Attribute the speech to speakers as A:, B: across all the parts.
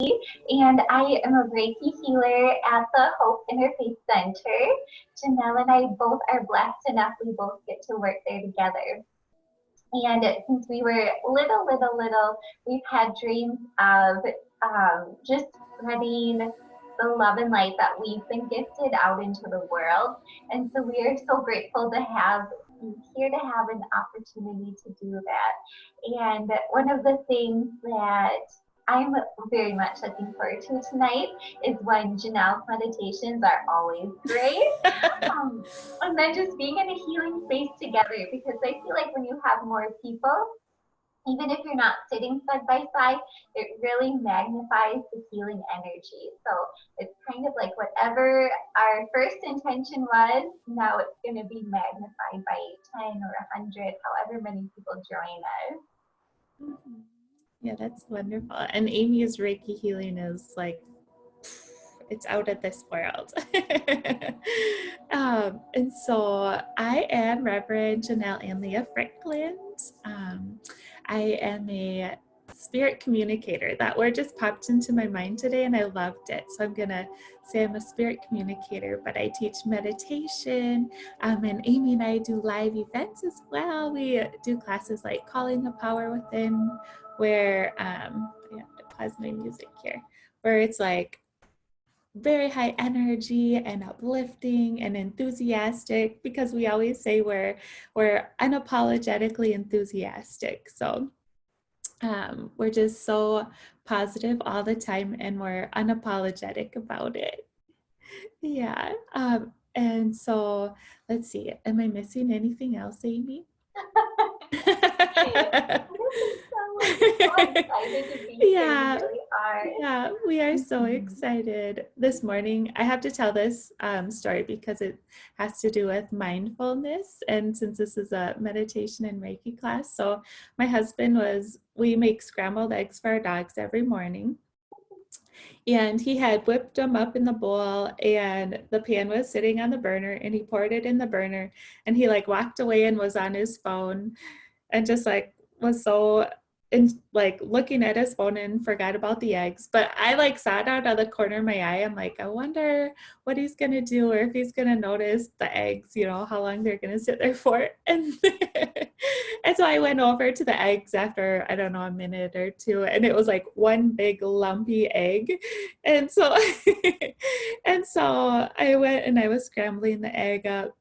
A: and I am a Reiki healer at the Hope Interfaith Center. Jinelle and I both are blessed enough we both get to work there together. And since we were little, we've had dreams of just spreading the love and light that we've been gifted out into the world. And so we are so grateful to have here to have an opportunity to do that. And one of the things that I'm very much looking forward to tonight is when Jinelle's meditations are always great. And then just being in a healing space together, because I feel like when you have more people, even if you're not sitting side by side, it really magnifies the healing energy. So it's kind of like whatever our first intention was, now it's going to be magnified by 10 or 100, however many people join us.
B: Mm-hmm. Yeah, that's wonderful. And Amy's Reiki healing is like, it's out of this world. And so I am Reverend Jinelle and Leah Strickland. I am a spirit communicator. That word just popped into my mind today and I loved it. So I'm going to say I'm a spirit communicator, but I teach meditation. And Amy and I do live events as well. We do classes like Calling the Power Within, where I have to pause my music here, where it's like very high energy and uplifting and enthusiastic, because we always say we're unapologetically enthusiastic. So we're just so positive all the time and we're unapologetic about it. Yeah. And so let's see, am I missing anything else, Amy? Yeah, yeah, we are so excited. This morning, I have to tell this story because it has to do with mindfulness. And since this is a meditation and Reiki class, so my husband we make scrambled eggs for our dogs every morning. And he had whipped them up in the bowl and the pan was sitting on the burner and he poured it in the burner and he like walked away and was on his phone and just like was so like looking at his phone and forgot about the eggs. But I like saw it out of the corner of my eye. I'm like, I wonder what he's gonna do or if he's gonna notice the eggs, you know, how long they're gonna sit there for. And and so I went over to the eggs after, I don't know, a minute or two, and it was like one big lumpy egg. And so and so I went and I was scrambling the egg up,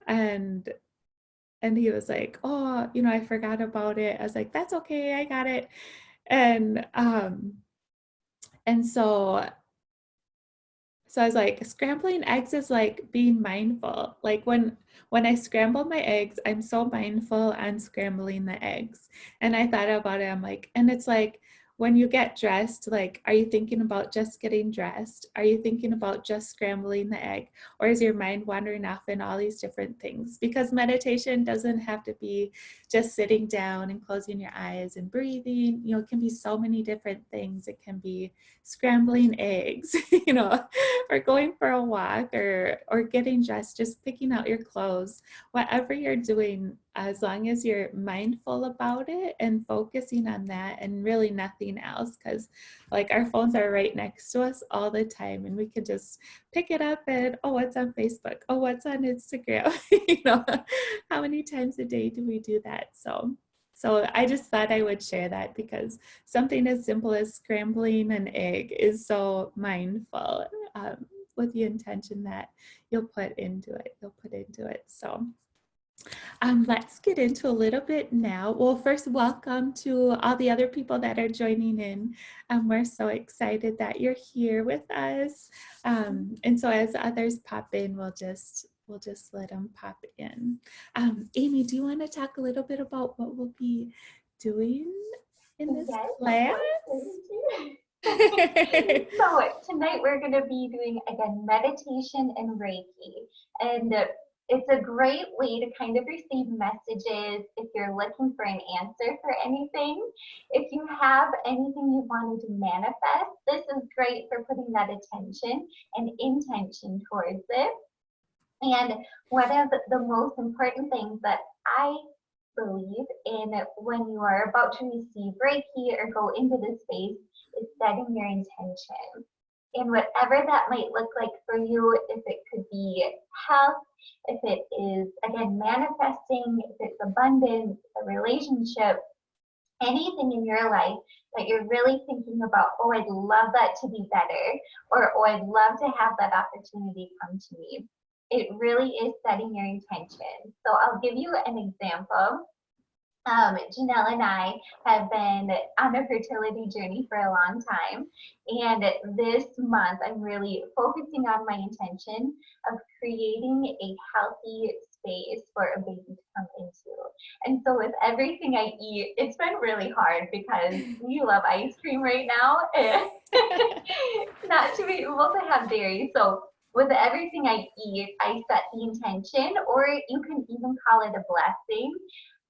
B: and he was like, oh, you know, I forgot about it. I was like, that's okay, I got it. And so I was like, scrambling eggs is like being mindful. Like when I scramble my eggs, I'm so mindful on scrambling the eggs. And I thought about it, I'm like, and it's like, when you get dressed, like, are you thinking about just getting dressed? Are you thinking about just scrambling the egg? Or is your mind wandering off in all these different things? Because meditation doesn't have to be just sitting down and closing your eyes and breathing. You know, it can be so many different things. It can be scrambling eggs, you know, or going for a walk or getting dressed, just picking out your clothes, whatever you're doing, as long as you're mindful about it and focusing on that and really nothing else, because like our phones are right next to us all the time and we could just pick it up and, oh, what's on Facebook? Oh, what's on Instagram? You know, how many times a day do we do that? So I just thought I would share that because something as simple as scrambling an egg is so mindful, with the intention that you'll put into it. So let's get into a little bit now. Well, first, welcome to all the other people that are joining in. We're so excited that you're here with us. And so as others pop in, we'll just let them pop in. Amy, do you want to talk a little bit about what we'll be doing in this class?
A: So tonight we're going to be doing, again, meditation and Reiki. And it's a great way to kind of receive messages if you're looking for an answer for anything. If you have anything you wanted to manifest, this is great for putting that attention and intention towards it. And one of the most important things that I believe in when you are about to receive Reiki or go into this space is setting your intention. And whatever that might look like for you, if it could be health, if it is, again, manifesting, if it's abundance, a relationship, anything in your life that you're really thinking about, oh, I'd love that to be better, or oh, I'd love to have that opportunity come to me. It really is setting your intention. So I'll give you an example. Jinelle and I have been on a fertility journey for a long time. And this month, I'm really focusing on my intention of creating a healthy space for a baby to come into. And so with everything I eat, it's been really hard because we love ice cream right now and not to be able to have dairy. So with everything I eat, I set the intention, or you can even call it a blessing.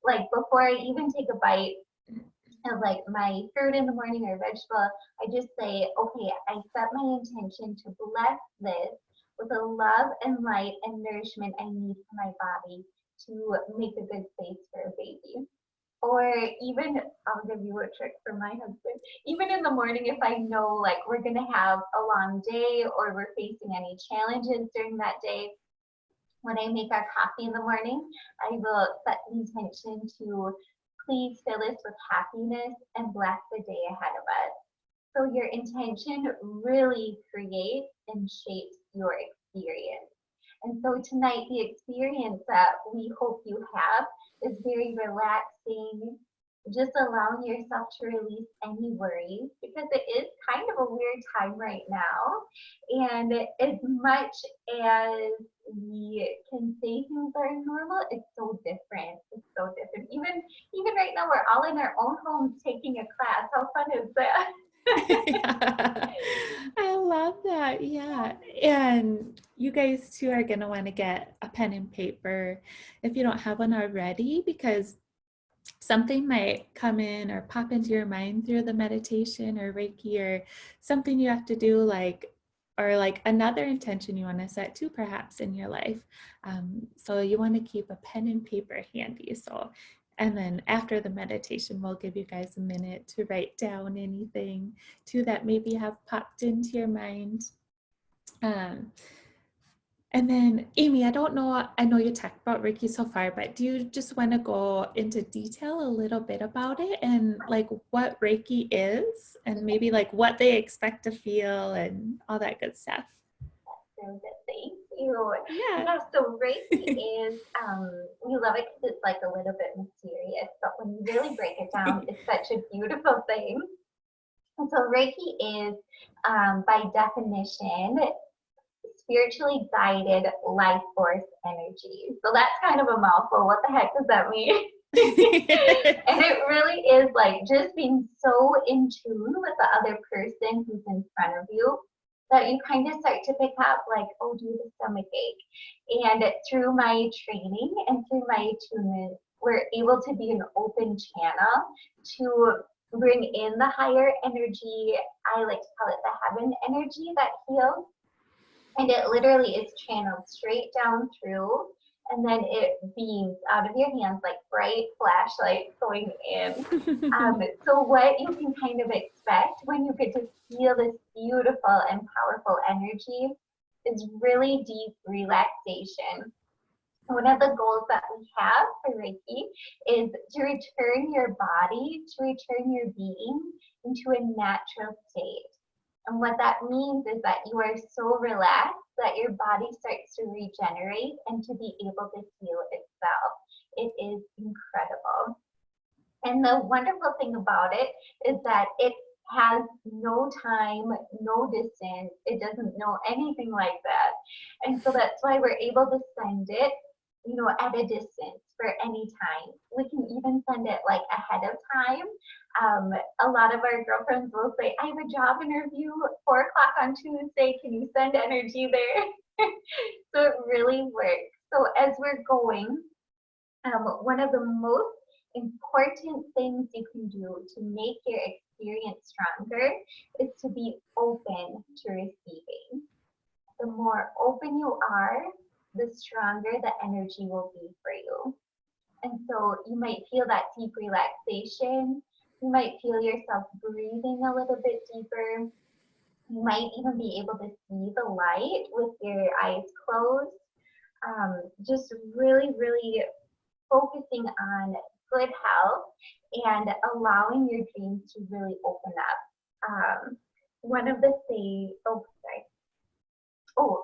A: Like before I even take a bite of like my fruit in the morning or vegetable, I just say, okay, I set my intention to bless this with the love and light and nourishment I need for my body to make a good space for a baby. Or even, I'll give you a trick for my husband. Even in the morning, if I know like we're gonna have a long day or we're facing any challenges during that day, when I make our coffee in the morning, I will set the intention to please fill us with happiness and bless the day ahead of us. So your intention really creates and shapes your experience. And so tonight, the experience that we hope you have is very relaxing, just allowing yourself to release any worries, because it is kind of a weird time right now. And as much as we can say things are normal, it's so different. It's so different. Even right now, we're all in our own homes taking a class. How fun is that?
B: Yeah. I love that. Yeah. And you guys too are going to want to get a pen and paper if you don't have one already, because something might come in or pop into your mind through the meditation or Reiki, or something you have to do, like, or like another intention you want to set too, perhaps in your life. So you want to keep a pen and paper handy. So, and then after the meditation, we'll give you guys a minute to write down anything too that maybe have popped into your mind. And then, Amy, I don't know, I know you talked about Reiki so far, but do you just want to go into detail a little bit about it and like what Reiki is and maybe like what they expect to feel and all that good stuff?
A: So good. Thank you.
B: Yeah.
A: Yeah, so Reiki is, we love it because it's like a little bit mysterious, but when you really break it down, it's such a beautiful thing. And so Reiki is, by definition, spiritually guided life force energy. So that's kind of a mouthful. What the heck does that mean? And it really is like just being so in tune with the other person who's in front of you that you kind of start to pick up like, oh, do the stomach ache. And through my training and through my attunement, we're able to be an open channel to bring in the higher energy. I like to call it the heaven energy that heals. And it literally is channeled straight down through, and then it beams out of your hands like bright flashlights going in. So what you can kind of expect when you get to feel this beautiful and powerful energy is really deep relaxation. One of the goals that we have for Reiki is to return your body, to return your being into a natural state. And what that means is that you are so relaxed that your body starts to regenerate and to be able to heal itself. It is incredible. And the wonderful thing about it is that it has no time, no distance. It doesn't know anything like that. And so that's why we're able to send it, at a distance for any time. We can even send it like ahead of time. A lot of our girlfriends will say, I have a job interview 4 o'clock on Tuesday. Can you send energy there? So it really works. So as we're going, one of the most important things you can do to make your experience stronger is to be open to receiving. The more open you are, the stronger the energy will be for you. And so you might feel that deep relaxation. You might feel yourself breathing a little bit deeper. You might even be able to see the light with your eyes closed. Just really, really focusing on good health and allowing your dreams to really open up. One of the things,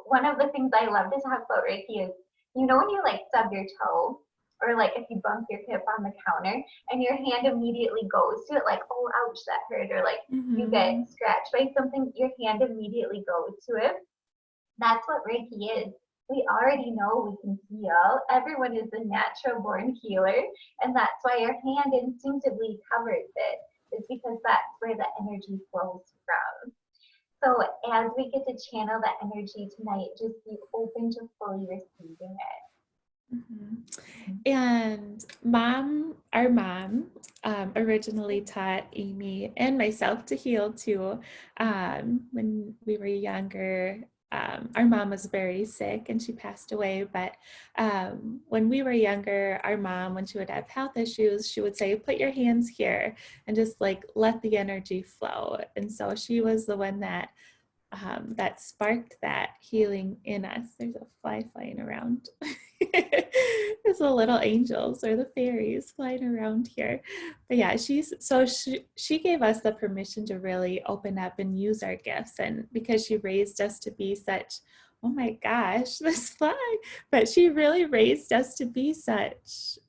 A: one of the things I love to talk about Reiki is, when you like stub your toe, or like if you bump your hip on the counter and your hand immediately goes to it, like, oh, ouch, that hurt, or like you get scratched by something, your hand immediately goes to it. That's what Reiki is. We already know we can heal. Everyone is a natural born healer, and that's why your hand instinctively covers it. It's because that's where the energy flows from. So as we get to channel that energy tonight, just be open to fully receiving it.
B: And our mom originally taught Amy and myself to heal too. When we were younger, our mom was very sick and she passed away. But when we were younger, our mom, when she would have health issues, she would say, put your hands here and just like let the energy flow. And so she was the one that sparked that healing in us. There's a fly flying around. It's the little angels or the fairies flying around here. But yeah, she gave us the permission to really open up and use our gifts. And because she raised us to be such, oh my gosh, this fly, but she really raised us to be such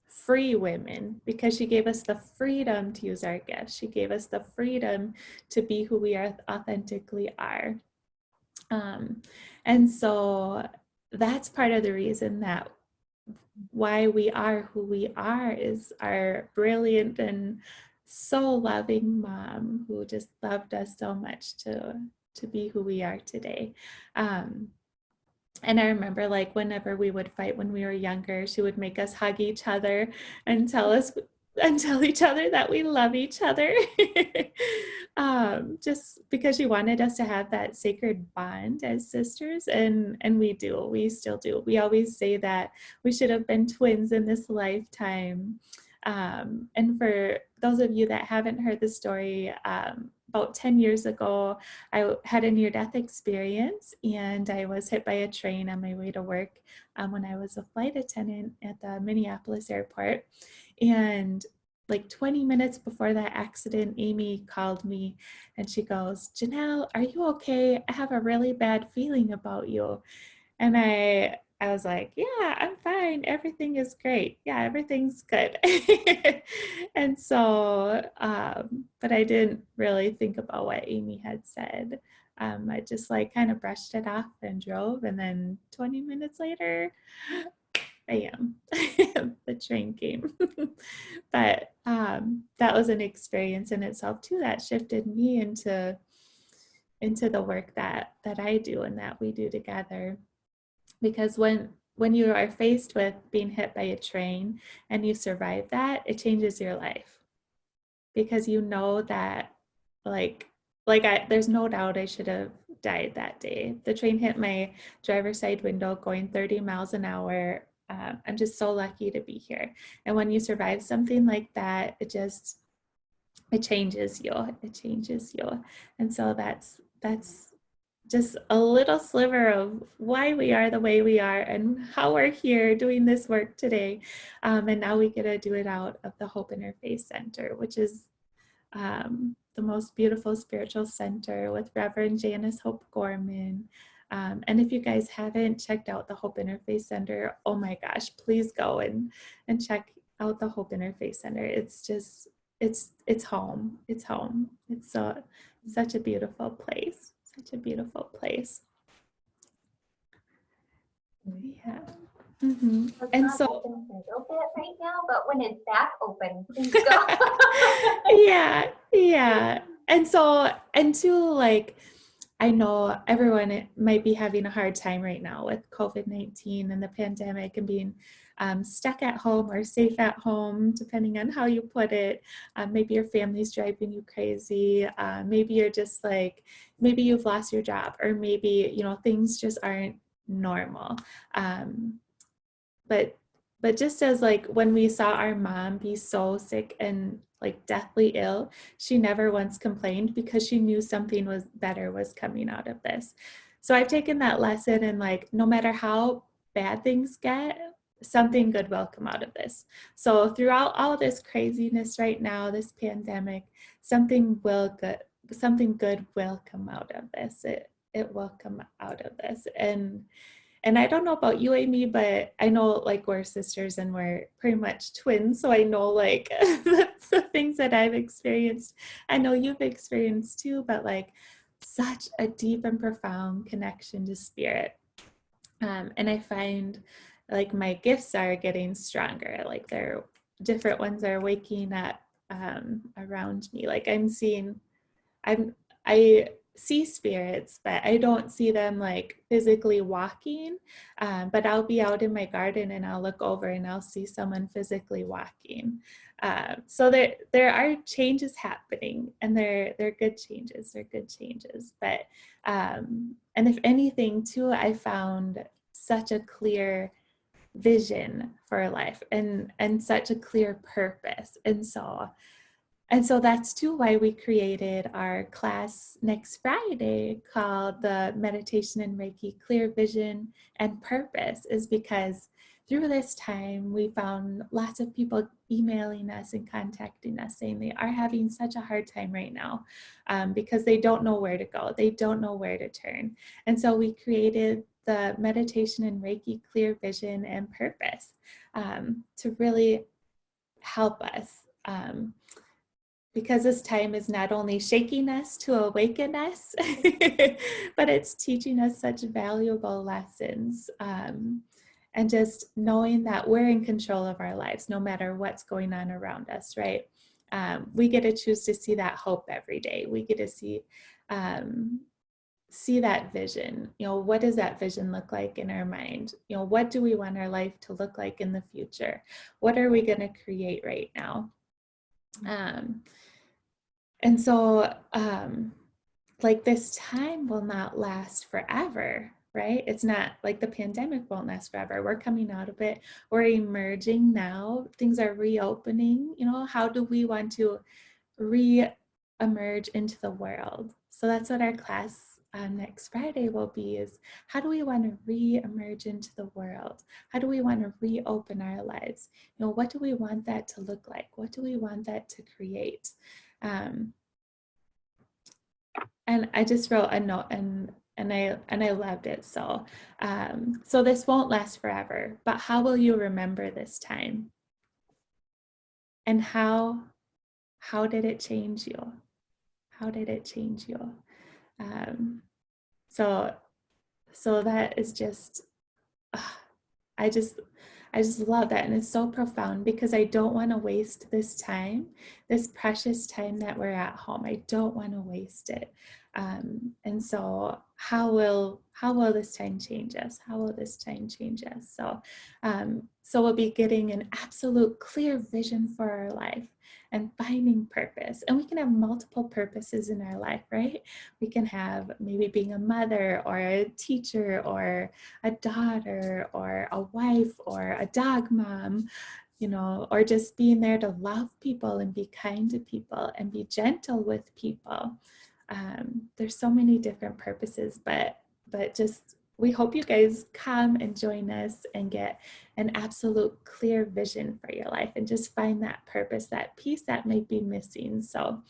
B: free women, because she gave us the freedom to use our gifts. She gave us the freedom to be who we are authentically are. And so that's part of the reason that why we are who we are is our brilliant and so loving mom who just loved us so much to be who we are today. And I remember, like, whenever we would fight when we were younger, she would make us hug each other and tell each other that we love each other. Just because she wanted us to have that sacred bond as sisters, and we still do. We always say that we should have been twins in this lifetime. And for those of you that haven't heard the story, about 10 years ago, I had a near-death experience, and I was hit by a train on my way to work when I was a flight attendant at the Minneapolis airport. And like 20 minutes before that accident, Amy called me and she goes, Jinelle, are you okay? I have a really bad feeling about you. And I was like, yeah, I'm fine. Everything is great. Yeah, everything's good. And so, but I didn't really think about what Amy had said. I just like kind of brushed it off and drove. And then 20 minutes later, bam, the train came. But that was an experience in itself too that shifted me into the work that I do and that we do together. Because when you are faced with being hit by a train and you survive that, it changes your life, because you know that there's no doubt I should have died that day. The train hit my driver's side window going 30 miles an hour. I'm just so lucky to be here. And when you survive something like that, it changes you. It changes you. And so that's just a little sliver of why we are the way we are and how we're here doing this work today. And now we get to do it out of the Hope Interfaith Center, which is the most beautiful spiritual center with Reverend Janice Hope Gorman. And if you guys haven't checked out the Hope Interfaith Center, oh my gosh, please go and check out the Hope Interfaith Center. It's just, it's home. It's home. It's such a beautiful place. Such a beautiful place. Yeah. Mm-hmm.
A: It's
B: and
A: not
B: so
A: open a little bit right now, but when it's back open, please go.
B: yeah. And so, and too, like, I know everyone might be having a hard time right now with COVID-19 and the pandemic and being stuck at home or safe at home, depending on how you put it. Maybe your family's driving you crazy. Maybe you're just like, maybe you've lost your job, or maybe, things just aren't normal. But but just as like when we saw our mom be so sick and like deathly ill, she never once complained because she knew something was better was coming out of this. So I've taken that lesson, and like no matter how bad things get, something good will come out of this. So throughout all of this craziness right now, this pandemic, something good will come out of this. It will come out of this. And I don't know about you, Amy, but I know like we're sisters and we're pretty much twins. So I know like the things that I've experienced, I know you've experienced too, but like such a deep and profound connection to spirit. And I find like my gifts are getting stronger. Like they're different ones are waking up around me. Like I'm I see spirits, but I don't see them like physically walking. But I'll be out in my garden and I'll look over and I'll see someone physically walking. So there are changes happening, and they're good changes. They're good changes. But and if anything, too, I found such a clear vision for life and such a clear purpose. And so that's too why we created our class next Friday called the Meditation and Reiki Clear Vision and Purpose, is because through this time we found lots of people emailing us and contacting us saying they are having such a hard time right now because they don't know where to go. They don't know where to turn. And so we created the Meditation and Reiki Clear Vision and Purpose to really help us. Because this time is not only shaking us to awaken us, but it's teaching us such valuable lessons. And just knowing that we're in control of our lives, no matter what's going on around us, right? We get to choose to see that hope every day. We get to see that vision. What does that vision look like in our mind? What do we want our life to look like in the future? What are we going to create right now? And so, like this time will not last forever, right? It's not like the pandemic won't last forever. We're coming out of it. We're emerging now. Things are reopening. How do we want to re-emerge into the world? So that's what our class next Friday will be, is how do we want to re-emerge into the world? How do we want to reopen our lives? What do we want that to look like? What do we want that to create? And I just wrote a note, and I loved it. So so this won't last forever, but how will you remember this time? And how did it change you? How did it change you? Um, so that is just I just love that. And it's so profound because I don't want to waste this time, this precious time that we're at home. I don't want to waste it. And so how will this time change us? How will this time change us? So we'll be getting an absolute clear vision for our life and finding purpose. And we can have multiple purposes in our life, right? We can have maybe being a mother or a teacher or a daughter or a wife or a dog mom, or just being there to love people and be kind to people and be gentle with people. There's so many different purposes, but just we hope you guys come and join us and get an absolute clear vision for your life and just find that purpose, that piece that might be missing. So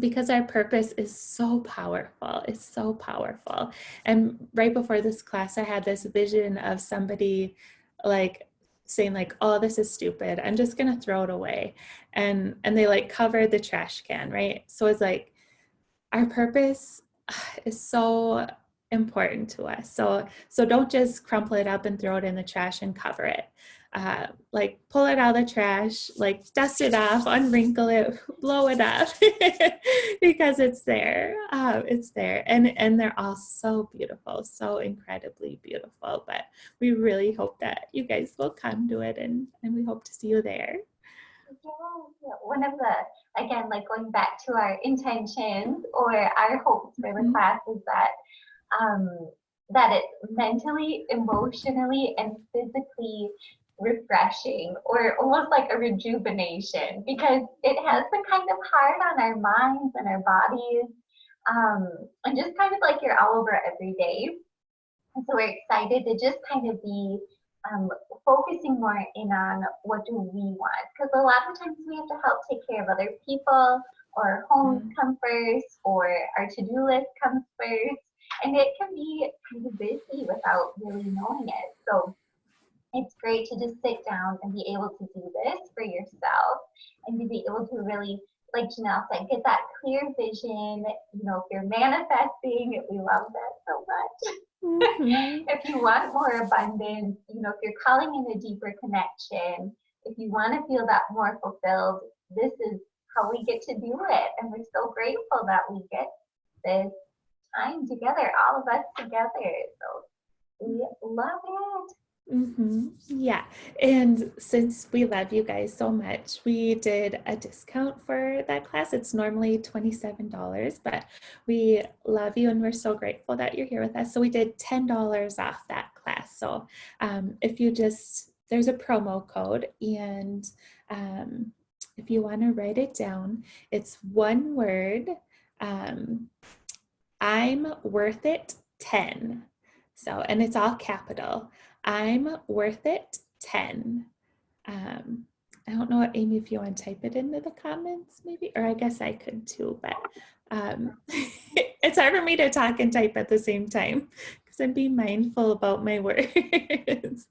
B: because our purpose is so powerful. It's so powerful. And right before this class, I had this vision of somebody like saying like, oh, this is stupid. I'm just going to throw it away. And they like covered the trash can, right? So it's like our purpose is so important to us. So don't just crumple it up and throw it in the trash and cover it. Like pull it out of the trash, like dust it off, unwrinkle it, blow it up because it's there. It's there. And they're all so beautiful, so incredibly beautiful. But we really hope that you guys will come to it, and we hope to see you there.
A: Yeah, one of the, again, like going back to our intentions or our hopes for the class is that that it's mentally, emotionally, and physically refreshing, or almost like a rejuvenation, because it has been kind of hard on our minds and our bodies, and just kind of like you're all over every day. And so we're excited to just kind of be um, focusing more in on what do we want, because a lot of times we have to help take care of other people, or homes come first, or our to-do list comes first, and it can be kind of busy without really knowing it. So it's great to just sit down and be able to do this for yourself, and to be able to really, like Jinelle said, get that clear vision. You know, if you're manifesting, we love that so much.
B: Mm-hmm.
A: If you want more abundance, you know, if you're calling in a deeper connection, if you want to feel that more fulfilled, this is how we get to do it. And we're so grateful that we get this time together, all of us together. So we love it.
B: Mm-hmm. Yeah, and since we love you guys so much, we did a discount for that class. It's normally $27, but we love you and we're so grateful that you're here with us. So we did $10 off that class. So if you just, there's a promo code, and if you want to write it down, it's one word, I'm worth it 10. So, and it's all capital. I'm worth it 10. I don't know, Amy, if you want to type it into the comments, maybe, or I guess I could too, but it's hard for me to talk and type at the same time because I'm being mindful about my words.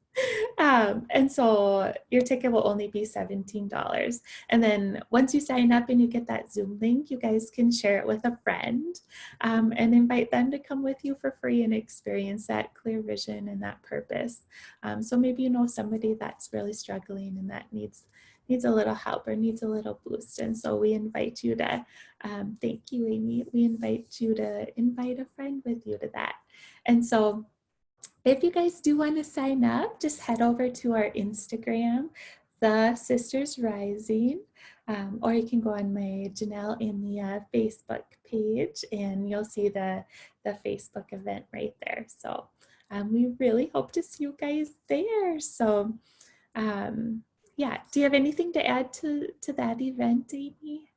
B: And so your ticket will only be $17. And then once you sign up and you get that Zoom link, you guys can share it with a friend and invite them to come with you for free and experience that clear vision and that purpose. So maybe you know somebody that's really struggling and that needs a little help or needs a little boost. And so we invite you to, thank you, Amy, we invite you to invite a friend with you to that. And so if you guys do want to sign up, just head over to our Instagram, The Sisters Rising, or you can go on my Jinelle and Mia Facebook page, and you'll see the Facebook event right there. So we really hope to see you guys there. So yeah, do you have anything to add to that event, Amy?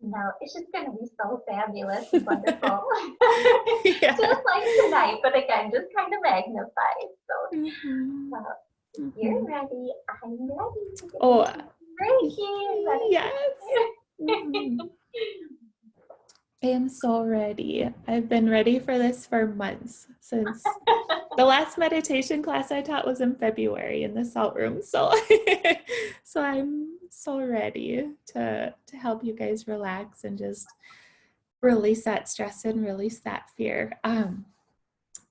A: No, it's just going to be so fabulous and wonderful.
B: Yeah.
A: Just like tonight, but again, just kind of magnified. So, you're ready. I'm ready.
B: Oh,
A: Reiki.
B: yes. I am so ready. I've been ready for this for months, since the last meditation class I taught was in February in the salt room. So so I'm so ready to help you guys relax and just release that stress and release that fear.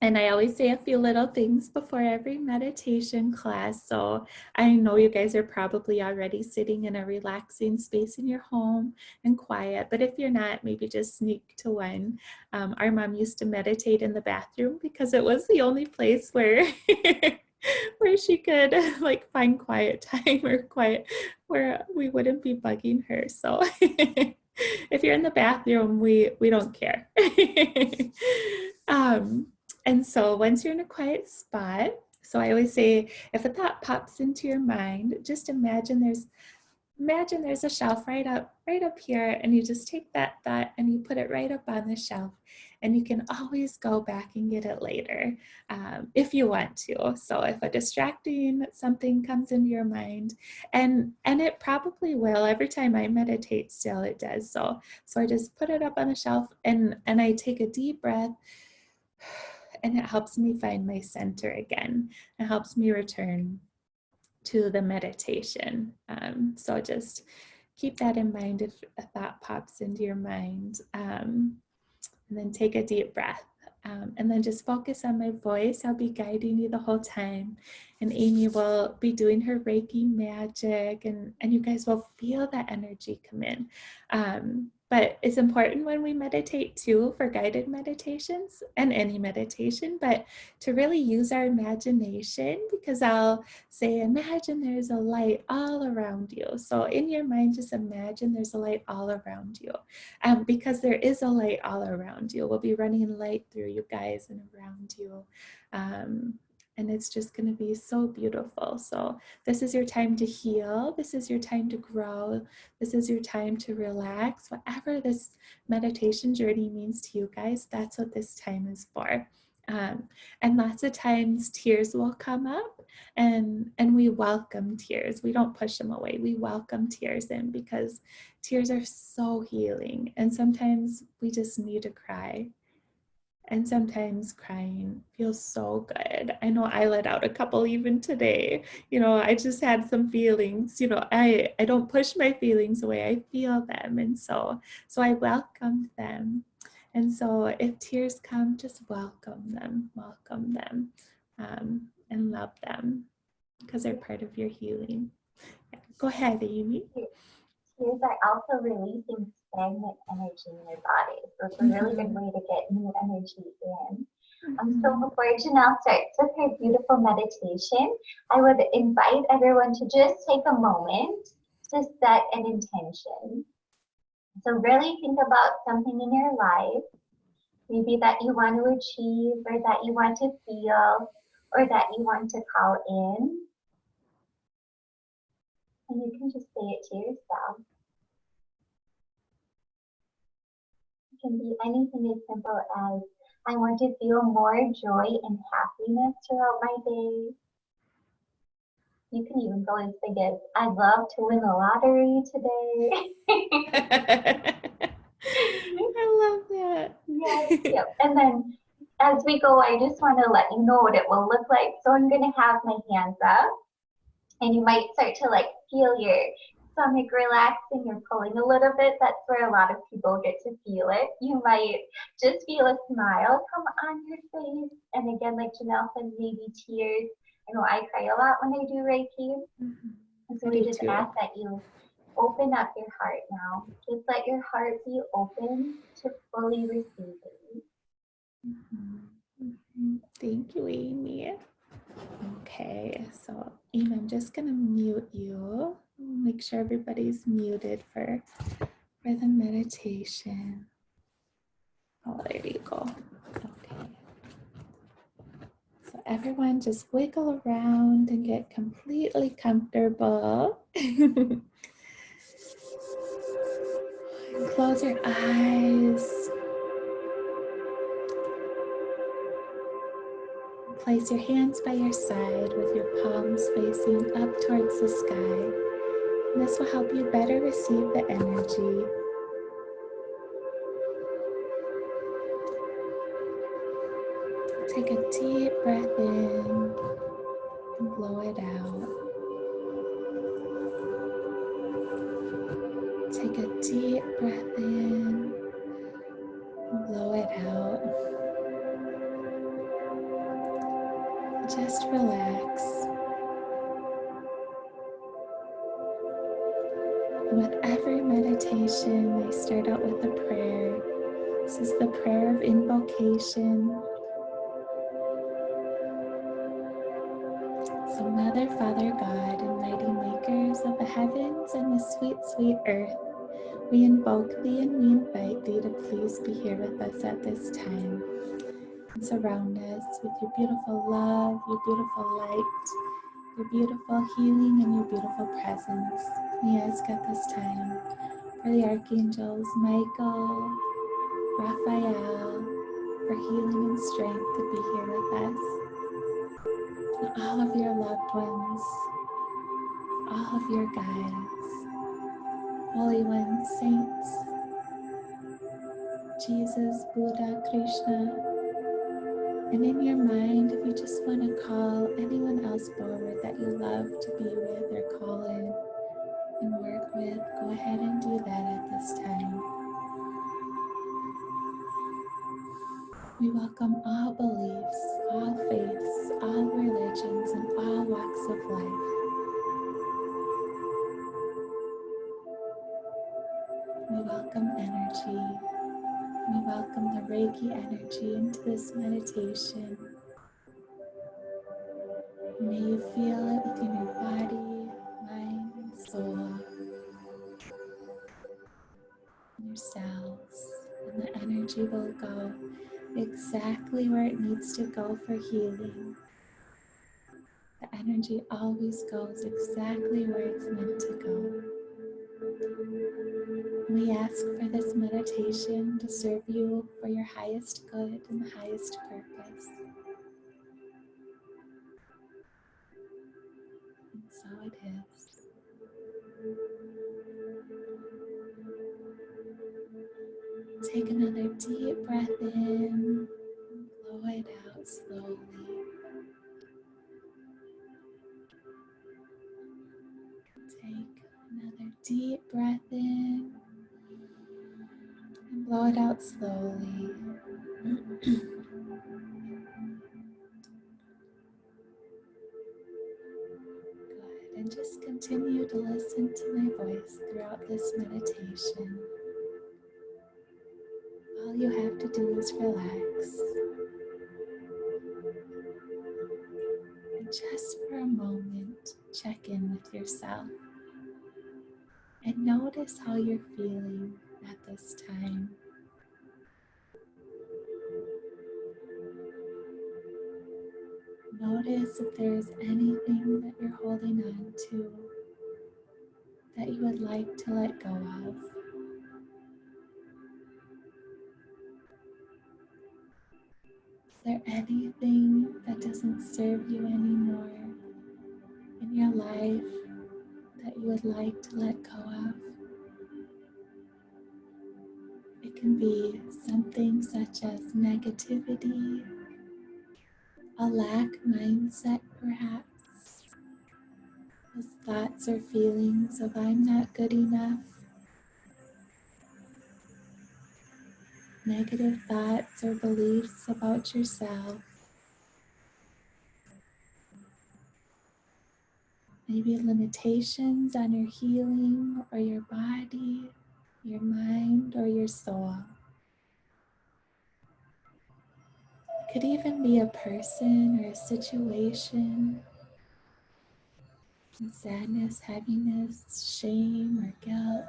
B: And I always say a few little things before every meditation class. So I know you guys are probably already sitting in a relaxing space in your home and quiet. But if you're not, maybe just sneak to one. Our mom used to meditate in the bathroom because it was the only place where where she could like find quiet time or quiet where we wouldn't be bugging her. So if you're in the bathroom, we don't care. And so once you're in a quiet spot, so I always say, if a thought pops into your mind, just imagine there's a shelf right up here, and you just take that thought and you put it right up on the shelf, and you can always go back and get it later if you want to. So if a distracting something comes into your mind, and it probably will, every time I meditate still it does, so I just put it up on the shelf, and I take a deep breath, and it helps me find my center again. It helps me return to the meditation. So just keep that in mind if a thought pops into your mind. And then take a deep breath. And then just focus on my voice. I'll be guiding you the whole time. And Amy will be doing her Reiki magic, and you guys will feel that energy come in. But it's important when we meditate too, for guided meditations and any meditation, but to really use our imagination, because I'll say, imagine there's a light all around you. So in your mind, just imagine there's a light all around you, because there is a light all around you. We'll be running light through you guys and around you. And it's just going to be so beautiful. So this is your time to heal. This is your time to grow. This is your time to relax. Whatever this meditation journey means to you guys, that's what this time is for. And lots of times tears will come up, and we welcome tears. We don't push them away. We welcome tears in, because tears are so healing. And sometimes we just need to cry. And sometimes crying feels so good. I know I let out a couple even today. I just had some feelings. I don't push my feelings away. I feel them. And so I welcomed them. And so if tears come, just welcome them, and love them, because they're part of your healing. Go ahead, Amy.
A: Tears are also releasing stagnant energy in your body. So it's a really good way to get new energy in. So before Jinelle starts with her beautiful meditation, I would invite everyone to just take a moment to set an intention. So really think about something in your life, maybe that you want to achieve, or that you want to feel, or that you want to call in. And you can just say it to yourself. It can be anything as simple as, I want to feel more joy and happiness throughout my day. You can even go as big as, I'd love to win the lottery today.
B: I love that.
A: Yes, yep. And then as we go, I just want to let you know what it will look like. So I'm going to have my hands up, and you might start to feel your stomach relaxing or pulling a little bit. That's where a lot of people get to feel it. You might just feel a smile come on your face. And again, like Jinelle said, maybe tears. I know I cry a lot when I do Reiki. And so we just ask that you open up your heart now. Just let your heart be open to fully receiving.
B: Thank you, Amy. Okay, so Amy, I'm just gonna mute you. Make sure everybody's muted for the meditation. Oh, there you go. Okay. So everyone just wiggle around and get completely comfortable. Close your eyes. Place your hands by your side with your palms facing up towards the sky. And this will help you better receive the energy. Take a deep breath in and blow it out. Take a deep breath in and blow it out. Just relax. And with every meditation, I start out with a prayer. This is the prayer of invocation. So Mother, Father, God, and mighty makers of the heavens and the sweet, sweet earth, we invoke thee and we invite thee to please be here with us at this time. And surround us with your beautiful love, your beautiful light, your beautiful healing, and your beautiful presence. We ask at this time for the archangels Michael, Raphael, for healing and strength to be here with us. And all of your loved ones, all of your guides, holy ones, saints, Jesus, Buddha, Krishna. And in your mind, if you just want to call anyone else forward that you love to be with or call in and work with, go ahead and do that at this time. We welcome all beliefs, all faiths, all religions, and all walks of life. We welcome energy. we welcome the Reiki energy into this meditation. May you feel it within your body, mind, and soul, and your cells. And the energy will go exactly where it needs to go for healing. The energy always goes exactly where it's meant to go. We ask for this meditation to serve you for your highest good and the highest purpose. And so it is. Take another deep breath in, blow it out slowly. Take another deep breath in and blow it out slowly. Good. And just continue to listen to my voice throughout this meditation. All you have to do is relax. And just for a moment, check in with yourself and notice how you're feeling at this time. Notice if there's anything that you're holding on to that you would like to let go of. Is there anything that doesn't serve you anymore in your life that you would like to let go of? It can be something such as negativity, a lack mindset perhaps, those thoughts or feelings of I'm not good enough, negative thoughts or beliefs about yourself, maybe limitations on your healing or your body, your mind or your soul. It could even be a person or a situation, sadness, heaviness, shame, or guilt.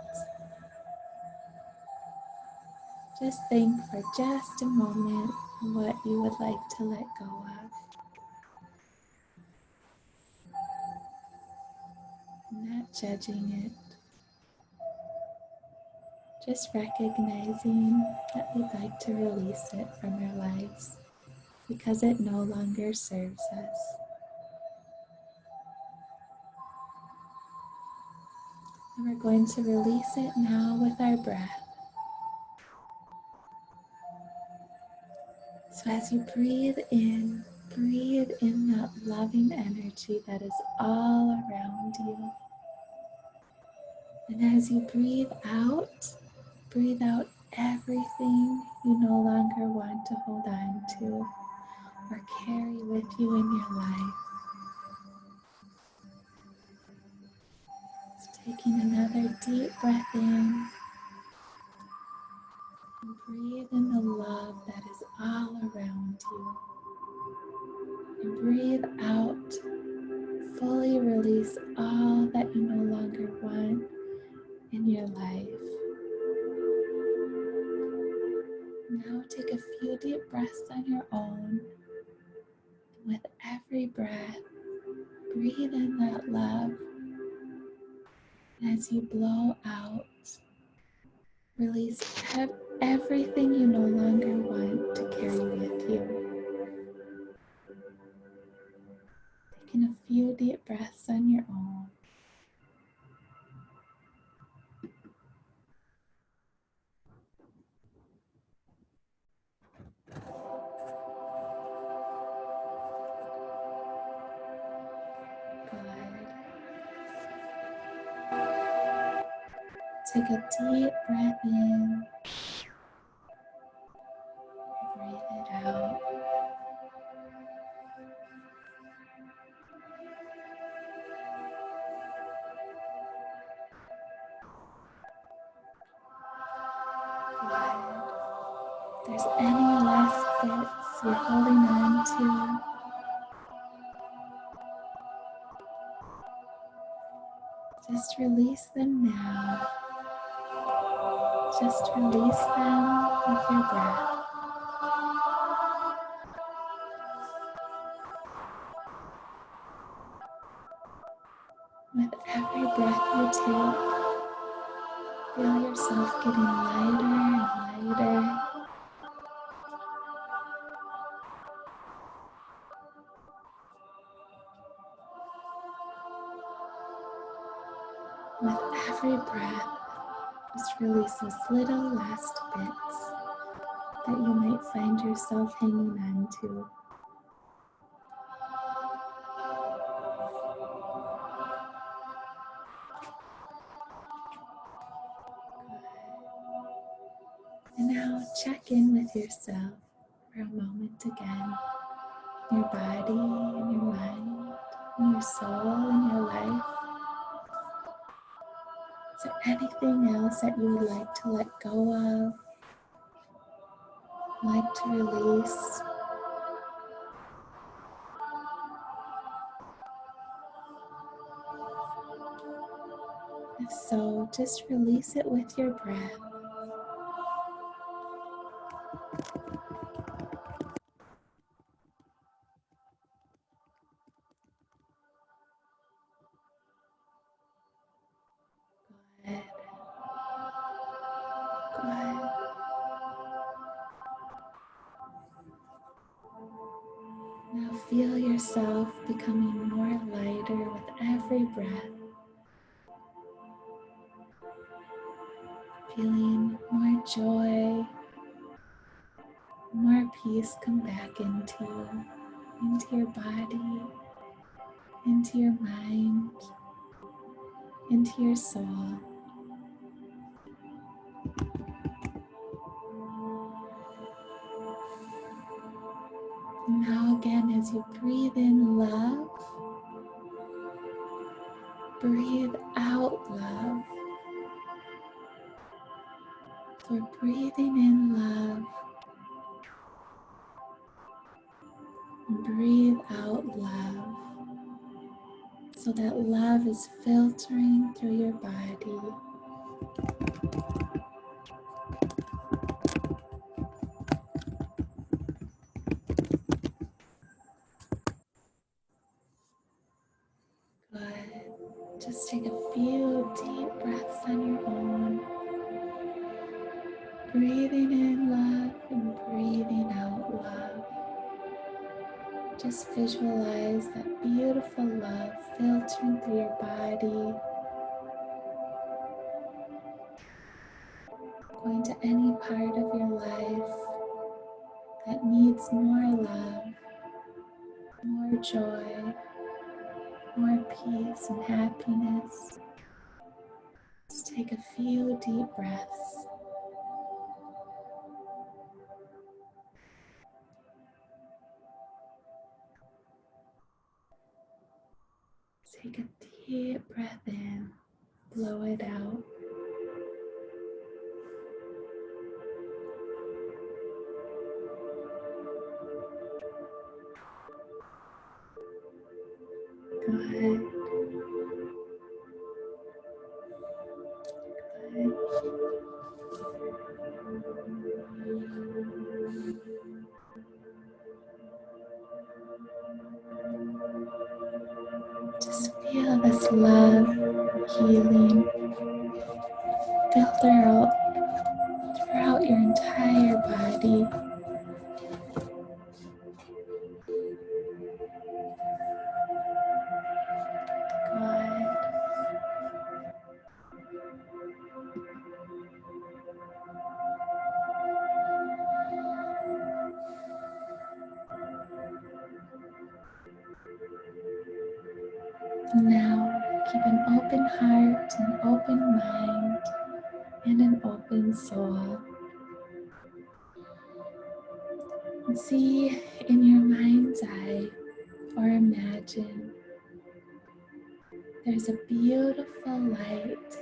B: Just think for just a moment what you would like to let go of. Not judging it, just recognizing that we'd like to release it from our lives because it no longer serves us. And we're going to release it now with our breath. So as you breathe in that loving energy that is all around you. And as you breathe out everything you no longer want to hold on to or carry with you in your life. So taking another deep breath in and breathe in the love that is all around you. And breathe out, fully release all that you no longer want in your life. Now take a few deep breaths on your own. With every breath, breathe in that love. And as you blow out, release everything you no longer want to carry with you. Taking a few deep breaths on your own. Good. Take a deep breath in. Breathe it out. Good. there's any last bits you're holding on to, just release them now. Just release them with your breath. With every breath you take, feel yourself getting lighter and lighter. With every breath, just release those little last bits that you might find yourself hanging on to. And now check in with yourself for a moment again. Your body and your mind and your soul and your life. Is there anything else that you would like to let go of? Like to release? If so, just release it with your breath. Good. Good. Now feel yourself becoming more lighter with every breath. Feeling more joy, more peace come back into your body, into your mind, into your soul. And now again, as you breathe in love, breathe out love. So we're breathing in love, and breathe out love. So that love is filtering through your body. Good. Just take a few deep breaths on your own. Breathing in love and breathing out love. Just visualize that beautiful love filtering through your body. Going to any part of your life that needs more love, more joy, more peace and happiness. Just take a few deep breaths. Take a deep breath in, blow it out. Good. Good. Just feel this love, healing, filter out throughout your entire body. Good. Now keep an open heart, an open mind, and an open soul. And see in your mind's eye or imagine there's a beautiful light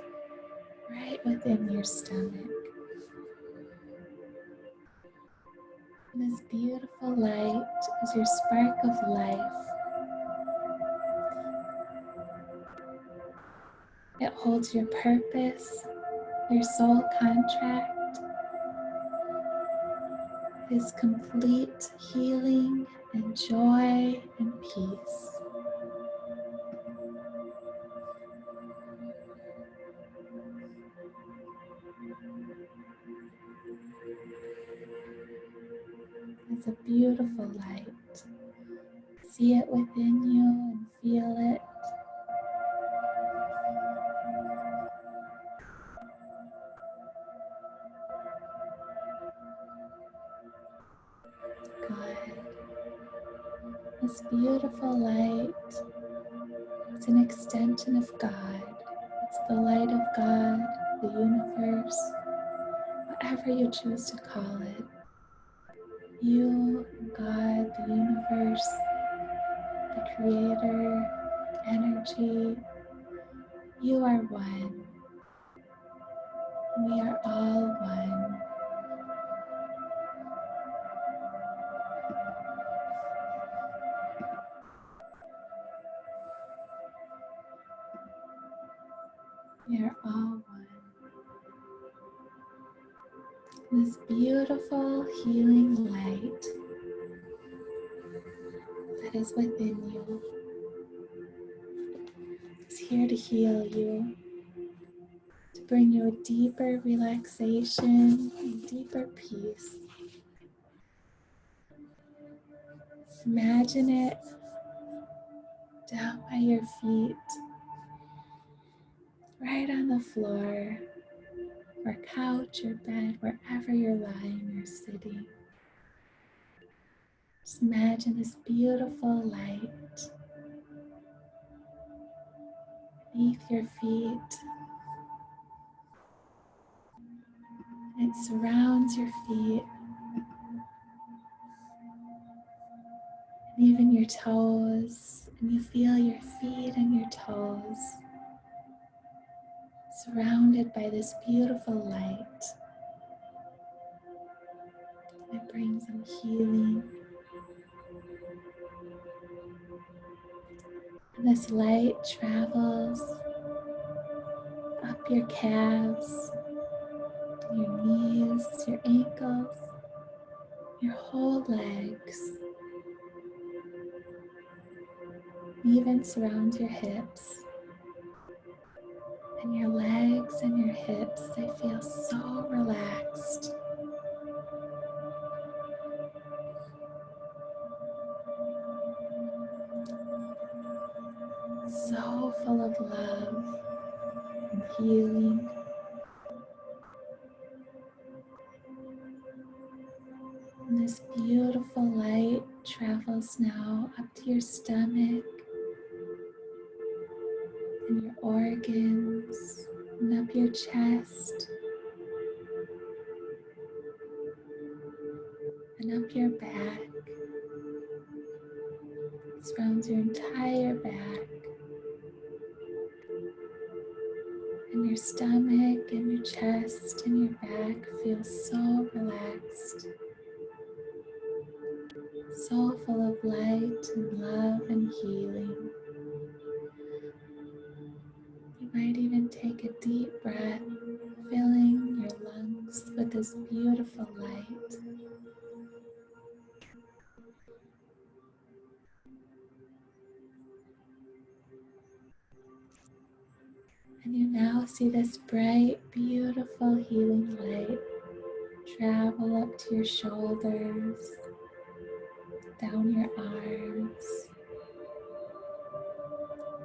B: right within your stomach. This beautiful light is your spark of life. It holds your purpose, your soul contract. It is complete healing and joy and peace. It's a beautiful light. See it within you and feel it. Good. This beautiful light is an extension of God. It's the light of God, the universe, whatever you choose to call it. You, God, the universe, the creator, energy, you are one. We are all one. We are all one. This beautiful healing light that is within you is here to heal you, to bring you a deeper relaxation and deeper peace. Imagine it down by your feet, right on the floor, or couch or bed, wherever you're lying or sitting. Just imagine this beautiful light beneath your feet. It surrounds your feet and even your toes, and you feel your feet and your toes surrounded by this beautiful light. It brings them healing. And this light travels up your calves, your knees, your ankles, your whole legs, even surrounds your hips. And your legs and your hips, they feel so relaxed. So full of love and healing. And this beautiful light travels now up to your stomach and your organs and up your chest and up your back. It surrounds your entire back and your stomach and your chest and your back feel so relaxed. So full of light and love and healing. You might even take a deep breath, filling your lungs with this beautiful light. And you now see this bright, beautiful healing light travel up to your shoulders, down your arms.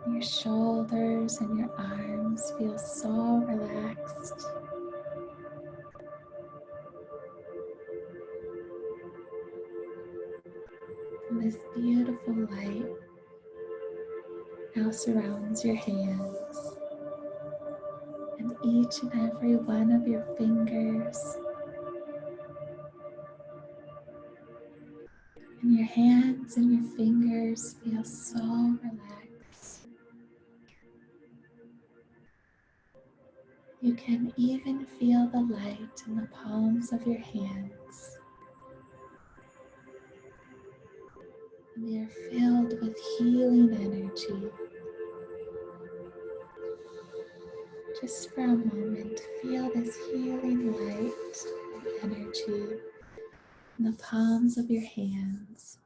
B: Your shoulders and your arms feel so relaxed. And this beautiful light now surrounds your hands and each and every one of your fingers. And your hands and your fingers feel so relaxed. You can even feel the light in the palms of your hands. We are filled with healing energy. Just for a moment, feel this healing light and energy in the palms of your hands.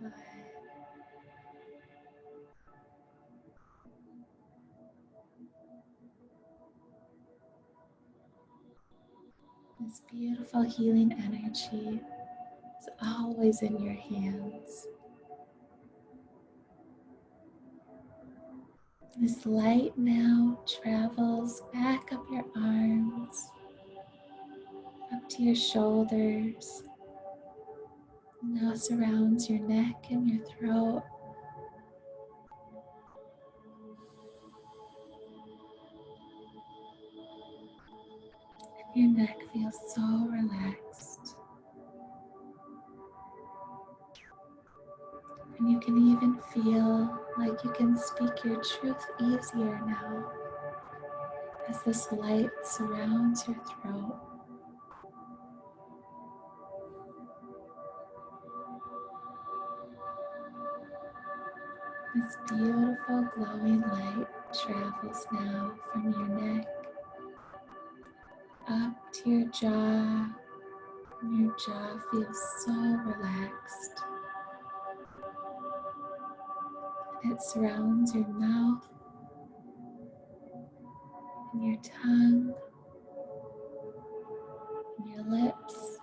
B: Good. This beautiful healing energy is always in your hands. This light now travels back up your arms, up to your shoulders, now surrounds your neck and your throat. Your neck feels so relaxed. And you can even feel like you can speak your truth easier now as this light surrounds your throat. This beautiful glowing light travels now from your neck up to your jaw, and your jaw feels so relaxed. And it surrounds your mouth and your tongue and your lips.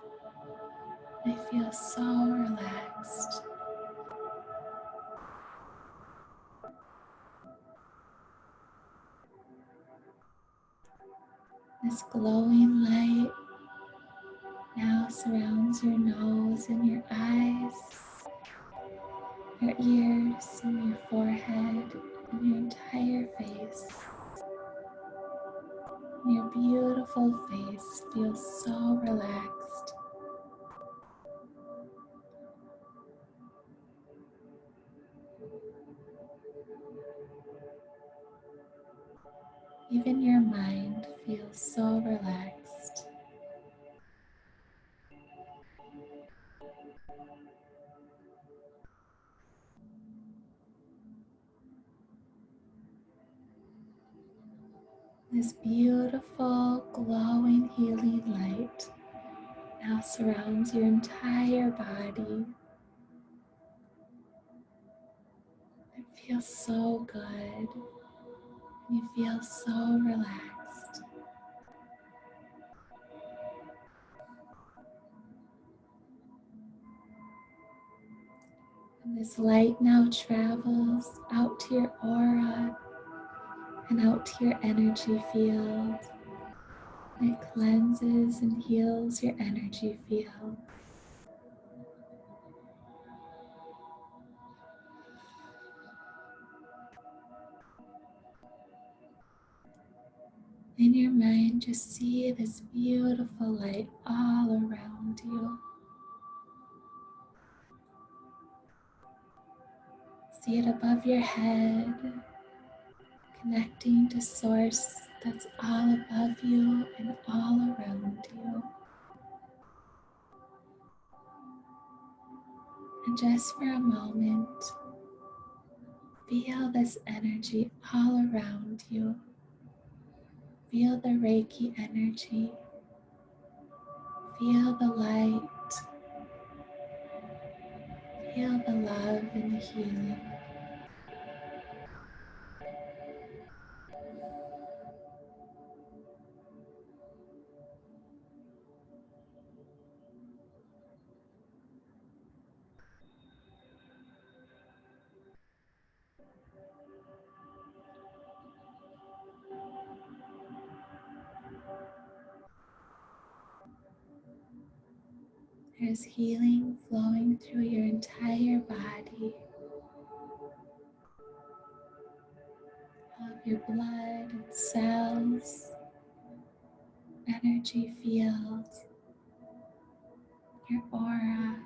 B: They feel so relaxed. This glowing light now surrounds your nose and your eyes, your ears and your forehead and your entire face. And your beautiful face feels so relaxed. Even your mind feels so relaxed. This beautiful, glowing, healing light now surrounds your entire body. It feels so good. You feel so relaxed. And this light now travels out to your aura and out to your energy field. It cleanses and heals your energy field. In your mind, just see this beautiful light all around you. See it above your head, connecting to Source that's all above you and all around you. And just for a moment, feel this energy all around you. Feel the Reiki energy. Feel the light. Feel the love and the healing. There's healing flowing through your entire body. All of your blood and cells, energy fields, your aura,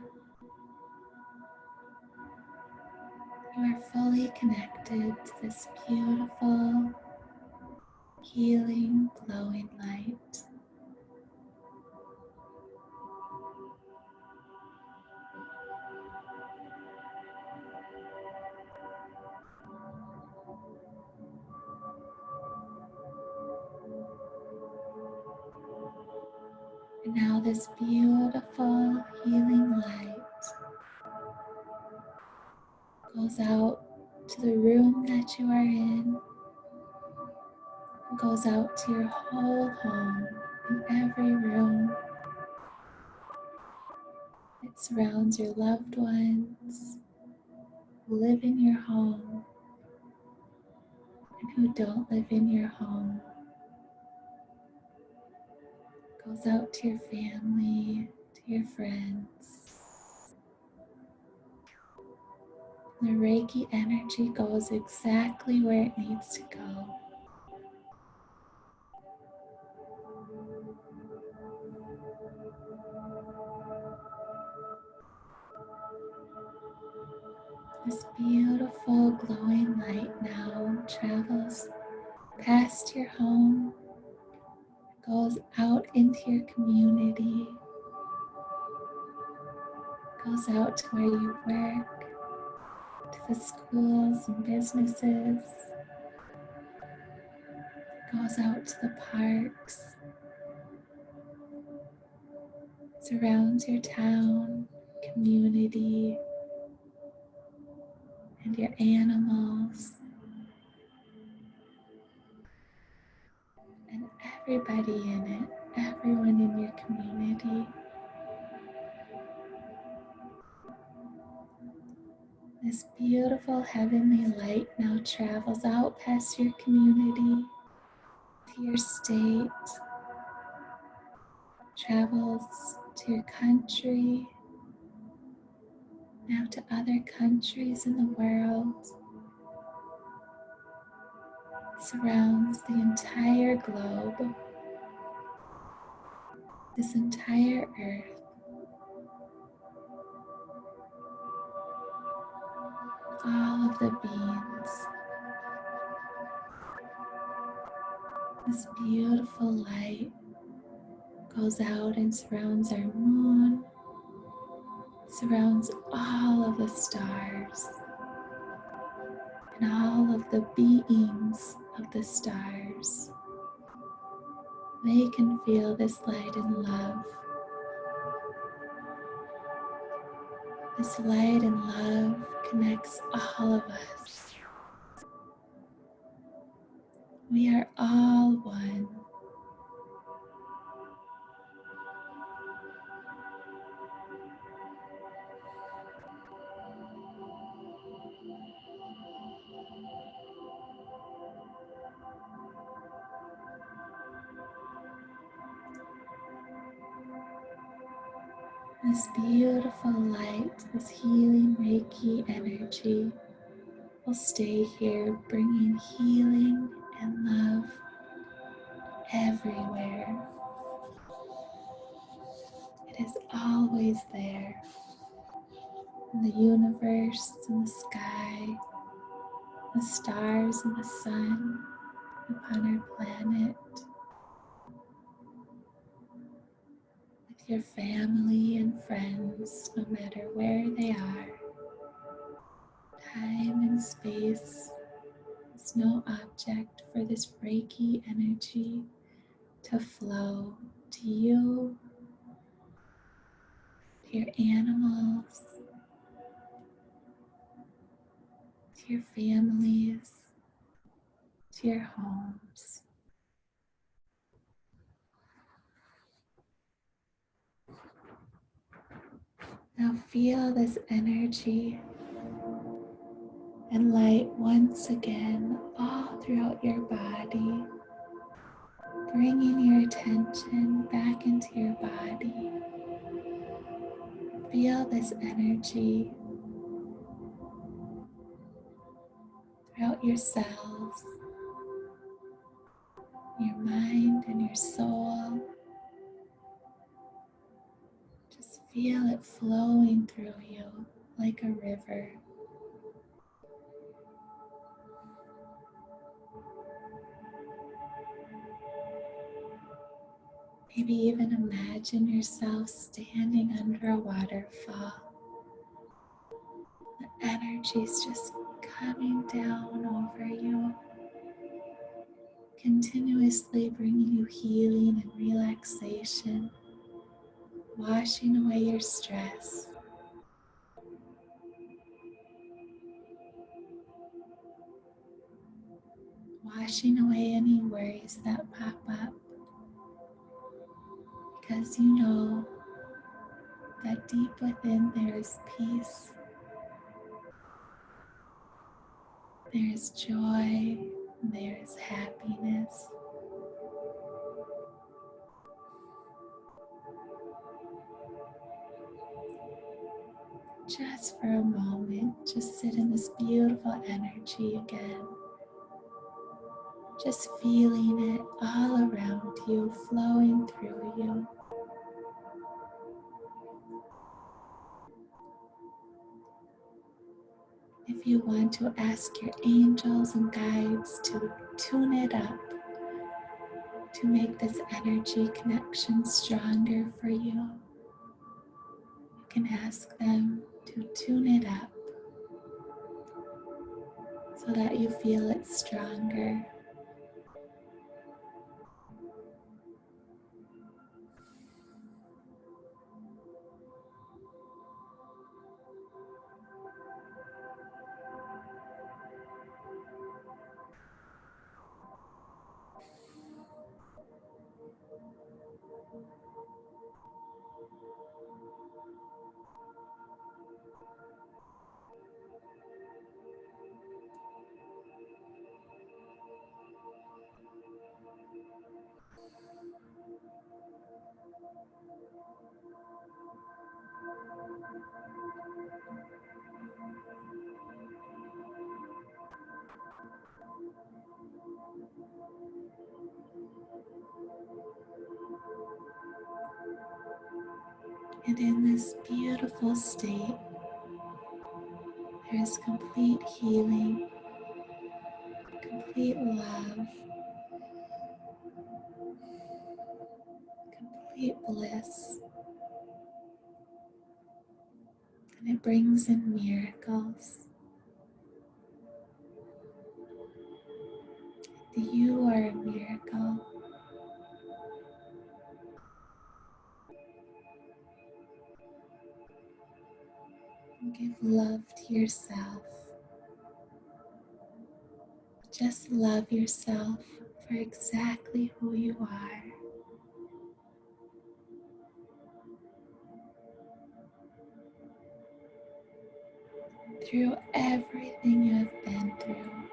B: You are fully connected to this beautiful, healing, glowing light. And now this beautiful, healing light goes out to the room that you are in, goes out to your whole home, in every room. It surrounds your loved ones who live in your home and who don't live in your home. It goes out to your family, to your friends. The Reiki energy goes exactly where it needs to go. This beautiful glowing light now travels past your home, goes out into your community, goes out to where you work, to the schools and businesses, goes out to the parks, surrounds your town, community, and your animals, and everybody in it, everyone in your community. This beautiful heavenly light now travels out past your community to your state, travels to your country, now to other countries in the world, surrounds the entire globe, this entire earth, all of the beings. This beautiful light goes out and surrounds our moon, surrounds all of the stars, and all of the beings of the stars. They can feel this light and love. This light and love connects all of us. We are all one. This beautiful light, this healing Reiki energy will stay here, bringing healing and love everywhere. It is always there in the universe, in the sky, the stars and the sun, upon our planet, with your family and friends, no matter where they are. Time and space is no object for this Reiki energy to flow to you, to your animals, to your families, to your homes. Now feel this energy and light once again all throughout your body, bringing your attention back into your body. Feel this energy throughout your cells, your mind and your soul. Just feel it flowing through you like a river. Maybe even imagine yourself standing under a waterfall. The energy's just coming down over you, continuously bringing you healing and relaxation, washing away your stress. Washing away any worries that pop up, because you know that deep within there is peace, there is joy, there is happiness. Just for a moment, just sit in this beautiful energy again. Just feeling it all around you, flowing through you. If you want to ask your angels and guides to tune it up, to make this energy connection stronger for you, you can ask them to tune it up so that you feel it stronger. And in this beautiful state, there is complete healing, complete love, complete bliss, and it brings in miracles. You are a miracle. Give love to yourself. Just love yourself for exactly who you are. Through everything you have been through,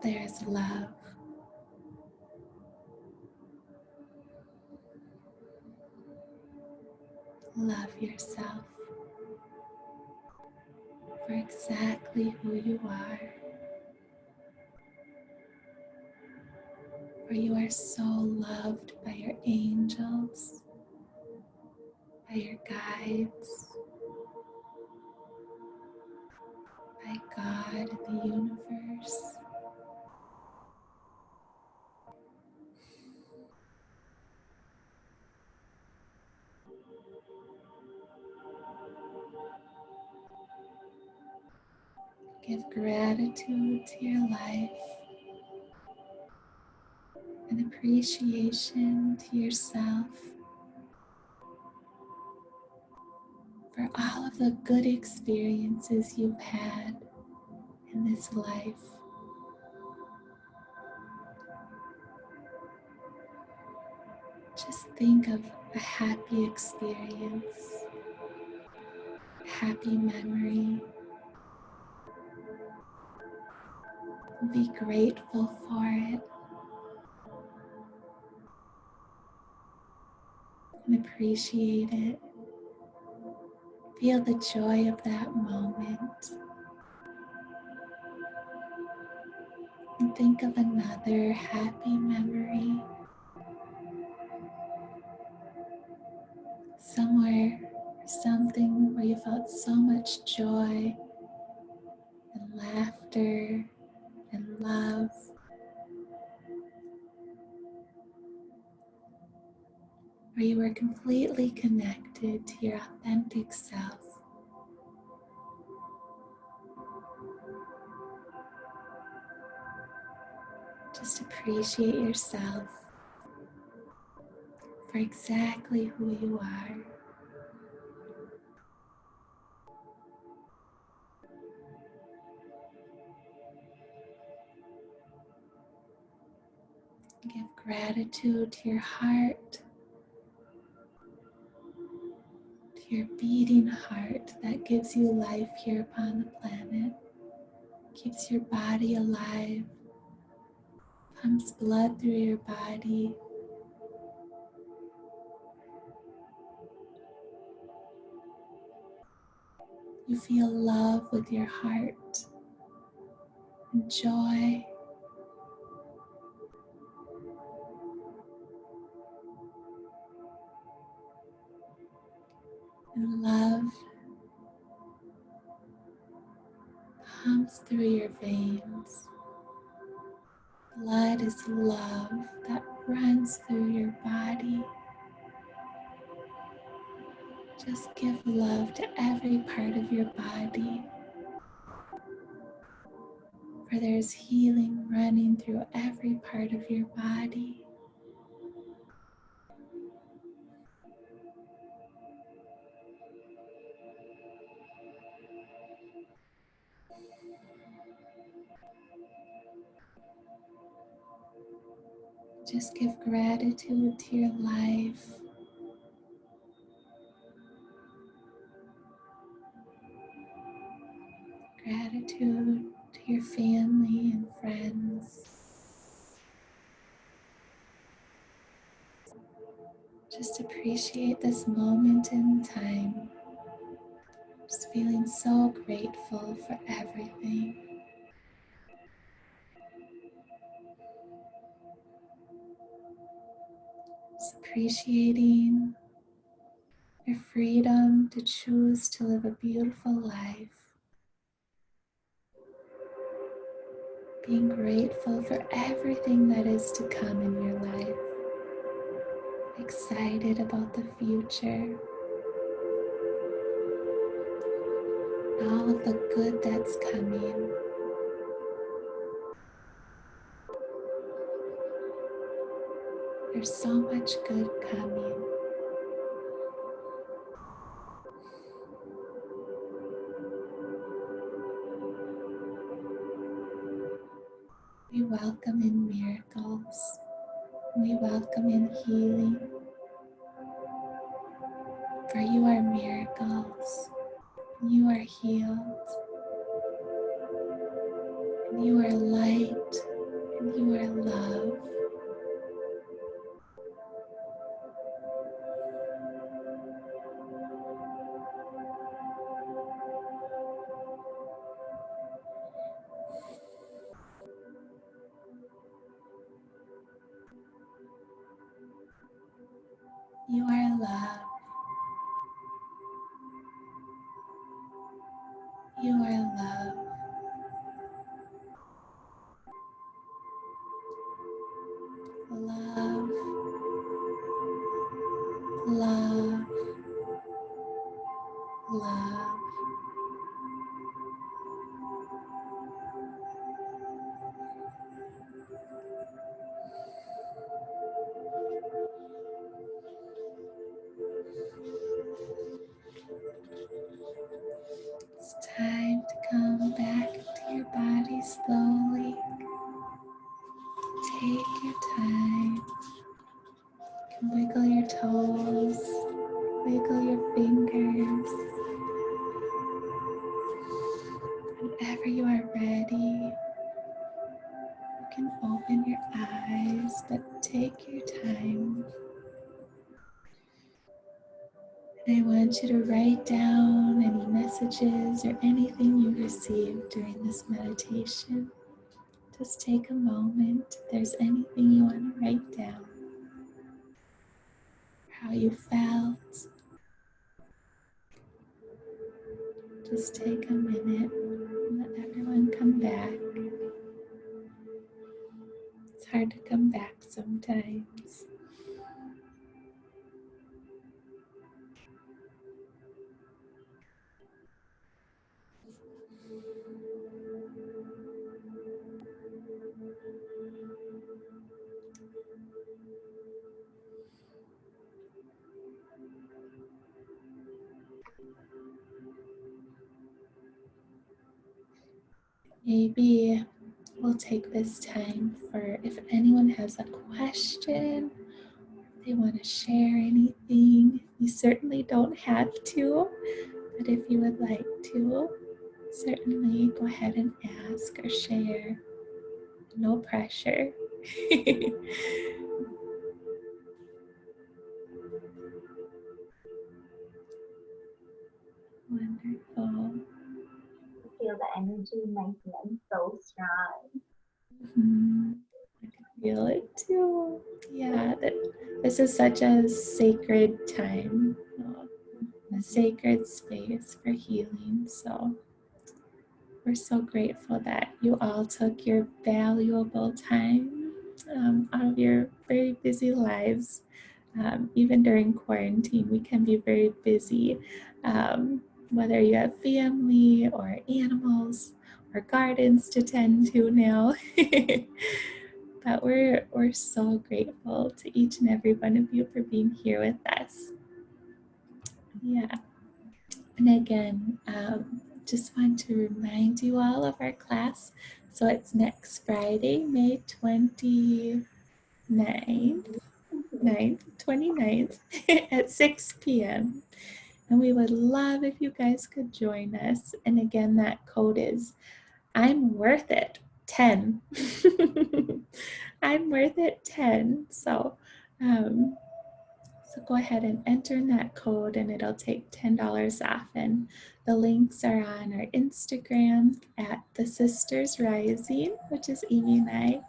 B: there's love. Love yourself for exactly who you are. For you are so loved by your angels, by your guides, by God, the universe. Give gratitude to your life and appreciation to yourself for all of the good experiences you've had in this life. Just think of a happy experience, a happy memory. Be grateful for it and appreciate it. Feel the joy of that moment. And think of another happy memory somewhere, something where you felt so much joy and laughter and love. where you are completely connected to your authentic self. Just appreciate yourself for exactly who you are. Give gratitude to your heart, to your beating heart that gives you life here upon the planet, keeps your body alive, pumps blood through your body. You feel love with your heart and joy. And love pumps through your veins. Blood is love that runs through your body. Just give love to every part of your body, for there's healing running through every part of your body. Just give gratitude to your life. Gratitude to your family and friends. Just appreciate this moment in time. Just feeling so grateful for everything. Just appreciating your freedom to choose to live a beautiful life. Being grateful for everything that is to come in your life. Excited about the future. All of the good that's coming. There's so much good coming. We welcome in miracles. We welcome in healing. For you are miracles. You are healed. And you are light. And you are love. You are love. You are love. Love. Love. Love. It's time to come back into your body slowly. Take your time. You can wiggle your toes, wiggle your fingers. Whenever you are ready, you can open your eyes, but take your time. And I want you to write down any messages or anything you received during this meditation. Just take a moment. If there's anything you want to write down, how you felt, just take a minute and let everyone come back. It's hard to come back sometimes. maybe we'll take this time for if anyone has a question, if they want to share anything. You certainly don't have to, but if you would like to, certainly go ahead and ask or share. No pressure. Wonderful.
A: I feel the energy in my hand so strong.
B: Mm-hmm. I can feel it too. Yeah, this is such a sacred time, a sacred space for healing. So we're so grateful that you all took your valuable time out of your very busy lives. Even during quarantine, we can be very busy, whether you have family or animals or gardens to tend to now. But we're so grateful to each and every one of you for being here with us. Yeah. And again, just want to remind you all of our class. So it's next Friday, May 29th, 29th at 6 p.m. And we would love if you guys could join us. And again, that code is I'm worth it 10. I'm worth it 10. So go ahead and enter in that code and it'll take $10 off. And the links are on our Instagram at The Sisters Rising, which is Evie and I.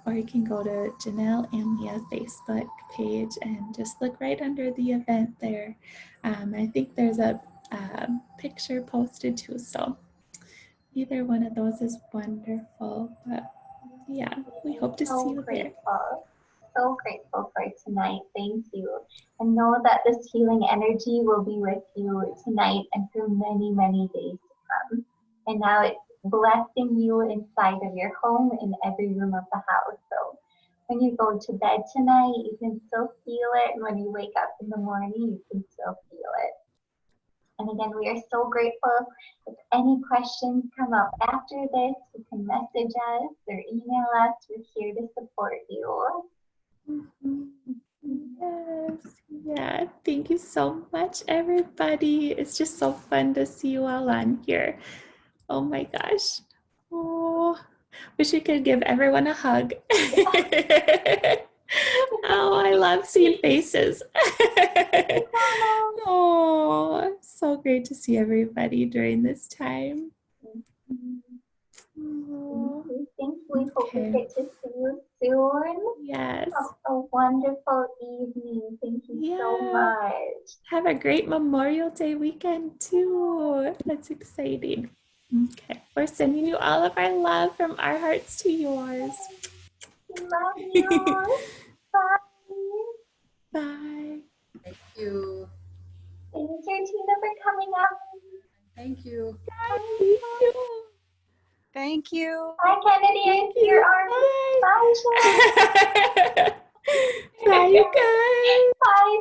B: Or you can go to Jinelle and Leah Facebook page and just look right under the event there. I think there's a picture posted too. So either one of those is wonderful. But yeah, we hope to see you there.
A: So grateful for tonight. Thank you. And know that this healing energy will be with you tonight and for many, many days to come. And now it's blessing you inside of your home in every room of the house. So when you go to bed tonight, you can still feel it. And when you wake up in the morning, you can still feel it. And again, we are so grateful. If any questions come up after this, you can message us or email us. We're here to support you.
B: Yes, yeah. Thank you so much, everybody. It's just so fun to see you all on here. Oh my gosh. Oh, wish we could give everyone a hug. Oh, I love seeing faces. Oh, so great to see everybody during this time.
A: Oh, thank you. We hope we get to see you soon.
B: Yes.
A: Have a wonderful evening. Thank you so much.
B: Have a great Memorial Day weekend too. That's exciting. Okay, we're sending you all of our love from our hearts to yours.
A: Love you. Bye.
B: Bye.
C: Thank you.
A: Thank you, Tina, for coming up.
C: Thank you.
B: Thank you.
D: Thank you.
A: Bye, Kennedy. I see your arm. Bye, Sharon.
B: Bye, you guys.
A: Bye.